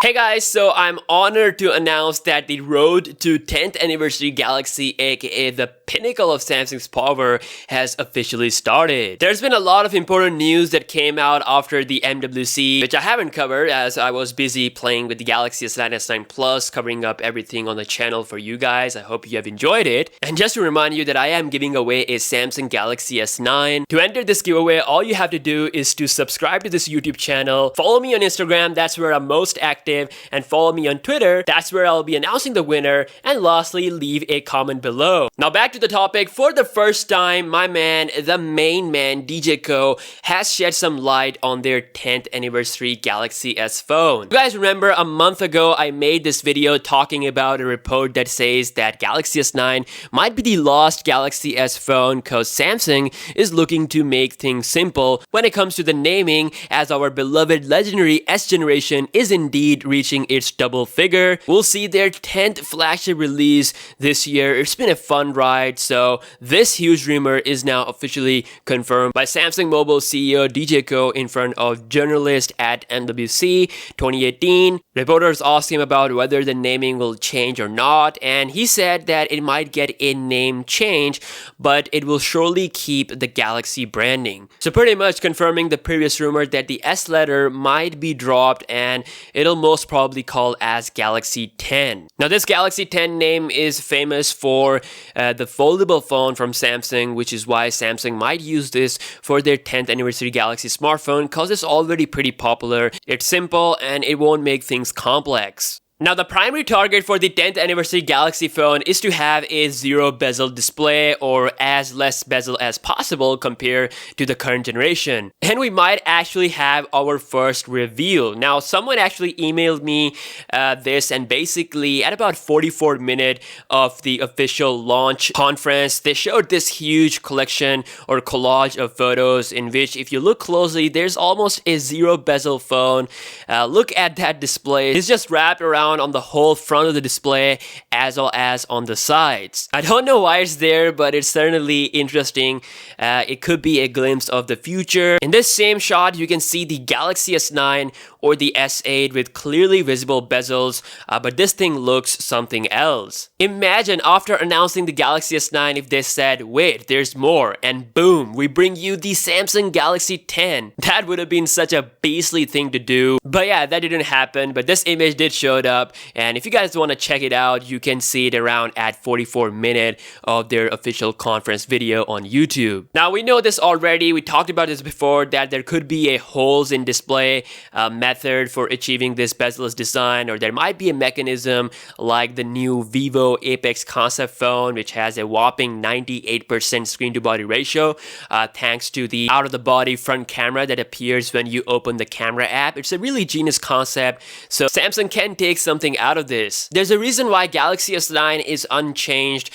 Hey guys, so I'm honored to announce that the road to 10th anniversary Galaxy, aka the pinnacle of Samsung's power, has officially started. There's been a lot of important news that came out after the MWC, which I haven't covered as I was busy playing with the Galaxy S10, S9 Plus, covering up everything on the channel for you guys. I hope you have enjoyed it. And just to remind you that I am giving away a Samsung Galaxy S9. To enter this giveaway, all you have to do is to subscribe to this YouTube channel, follow me on Instagram, that's where I'm most active, and follow me on Twitter, that's where I'll be announcing the winner, and lastly, leave a comment below. Now back to the topic. For the first time, my man, the main man, DJ Co, has shed some light on their 10th anniversary Galaxy S phone. You guys remember a month ago I made this video talking about a report that says that Galaxy S9 might be the lost Galaxy S phone cause Samsung is looking to make things simple when it comes to the naming, as our beloved legendary S generation is indeed reaching its double figure. We'll see their 10th flagship release this year. It's been a fun ride, so this huge rumor is now officially confirmed by Samsung Mobile CEO DJ Co in front of journalists at MWC 2018. Reporters asked him about whether the naming will change or not, and he said that it might get a name change, but it will surely keep the Galaxy branding. So pretty much confirming the previous rumor that the S letter might be dropped and it'll most probably called as Galaxy 10. Now this Galaxy 10 name is famous for the foldable phone from Samsung, which is why Samsung might use this for their 10th anniversary Galaxy smartphone because it's already pretty popular. It's simple and it won't make things complex. Now the primary target for the 10th anniversary Galaxy phone is to have a zero bezel display or as less bezel as possible compared to the current generation. And we might actually have our first reveal. Now someone actually emailed me this, and basically at about 44 minutes of the official launch conference, they showed this huge collection or collage of photos in which if you look closely, there's almost a zero bezel phone. Look at that display. It's just wrapped around on the whole front of the display as well as on the sides. I don't know why it's there, but it's certainly interesting. It could be a glimpse of the future. In this same shot, you can see the Galaxy S9 or the S8 with clearly visible bezels, but this thing looks something else. Imagine after announcing the Galaxy S9 if they said, wait, there's more, and boom, we bring you the Samsung Galaxy 10. That would have been such a beastly thing to do. But yeah, that didn't happen, but this image did show up. And if you guys want to check it out, you can see it around at 44 minutes of their official conference video on YouTube. Now we know this already, we talked about this before, that there could be a holes in display method for achieving this bezel-less design, or there might be a mechanism like the new Vivo Apex concept phone, which has a whopping 98% screen to body ratio thanks to the out of the body front camera that appears when you open the camera app. It's a really genius concept, so Samsung can take something out of this. There's a reason why Galaxy S9 is unchanged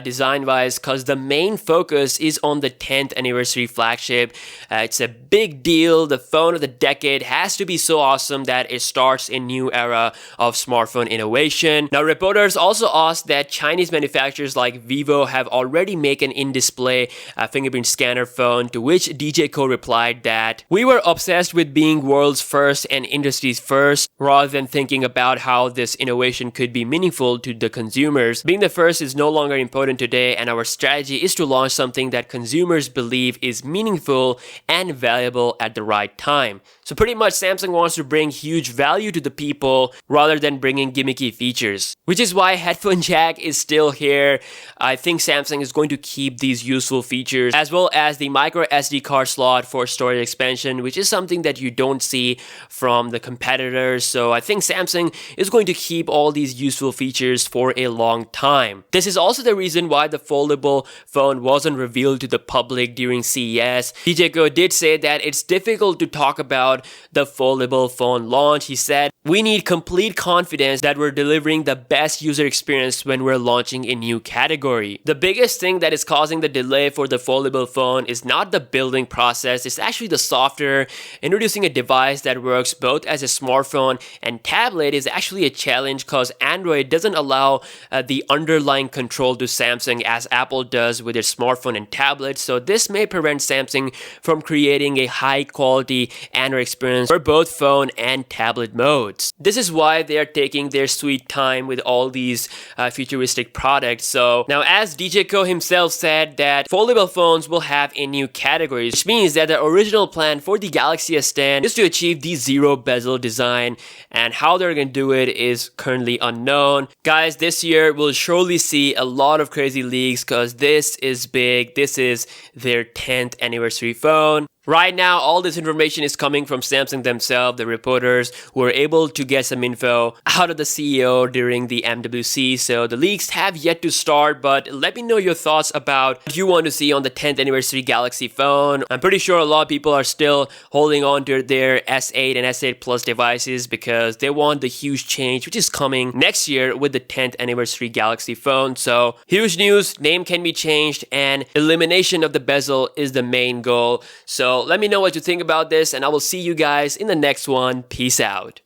design wise, because the main focus is on the 10th anniversary flagship. It's a big deal. The phone of the decade has to be so awesome that it starts a new era of smartphone innovation. Now reporters also asked that Chinese manufacturers like Vivo have already made an in-display fingerprint scanner phone, to which DJ Co replied that we were obsessed with being world's first and industry's first rather than thinking about how this innovation could be meaningful to the consumers. Being the first is no longer important today, and our strategy is to launch something that consumers believe is meaningful and valuable at the right time. So pretty much Samsung wants to bring huge value to the people rather than bringing gimmicky features, which is why headphone jack is still here. I think Samsung is going to keep these useful features, as well as the micro SD card slot for storage expansion, which is something that you don't see from the competitors. So I think Samsung is going to keep all these useful features for a long time. This is also the reason why the foldable phone wasn't revealed to the public during CES. DJ Co did say that it's difficult to talk about the foldable phone launch. He said, we need complete confidence that we're delivering the best user experience when we're launching a new category. The biggest thing that is causing the delay for the foldable phone is not the building process, it's actually the software. Introducing a device that works both as a smartphone and tablet is actually a challenge because Android doesn't allow the underlying control to Samsung as Apple does with their smartphone and tablet. So this may prevent Samsung from creating a high quality Android experience for both phone and tablet mode. notes. This is why they are taking their sweet time with all these futuristic products. So now, as DJ Ko himself said, that foldable phones will have a new category, which means that the original plan for the Galaxy S10 is to achieve the zero bezel design, and how they're gonna do it is currently unknown. Guys, this year we'll surely see a lot of crazy leaks because this is big. This is their 10th anniversary phone. Right now, all this information is coming from Samsung themselves, the reporters who were able to get some info out of the CEO during the MWC. So the leaks have yet to start, but let me know your thoughts about what you want to see on the 10th anniversary Galaxy phone. I'm pretty sure a lot of people are still holding on to their S8 and S8 Plus devices because they want the huge change which is coming next year with the 10th anniversary Galaxy phone. So huge news, name can be changed, and elimination of the bezel is the main goal. So let me know what you think about this, and I will see you guys in the next one. Peace out.